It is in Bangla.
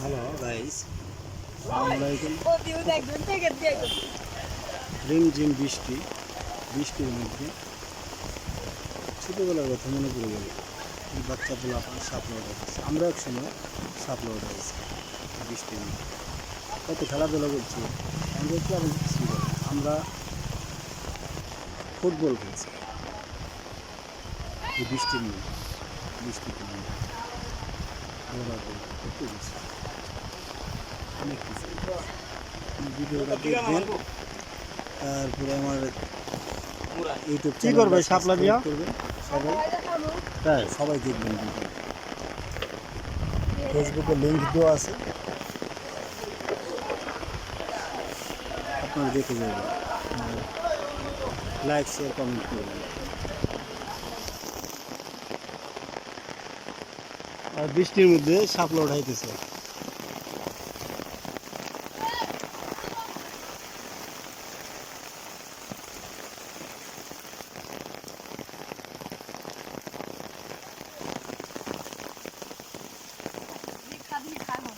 হ্যালো গাইস, আমরা এখানে রিমঝিম বৃষ্টির মধ্যে ছোটোবেলার কথা মনে পড়ে গেল। বাচ্চা পোলাপান সাপলা উঠাইছে, আমরা এক সময় সাপলা উঠাইছি বৃষ্টির মধ্যে। কত খেলাধুলা করছি আমরা, আমরা ফুটবল খেলছি এই বৃষ্টির মধ্যে, বৃষ্টিতে করতে গেছি অনেক কিছু। ভিডিওটা দেখবেন, তারপরে আমার ইউটিউব কি করবে শাপলা দিয়া করবেন সবাই, তাই সবাই দেখবেন ভিডিও। ফেসবুকে লিঙ্ক দেওয়া আছে, আপনারা দেখে যাবেন, লাইক শেয়ার কমেন্ট করবেন। আর বৃষ্টির মধ্যে শাপলা উঠাইতেছে। খাবি খাবো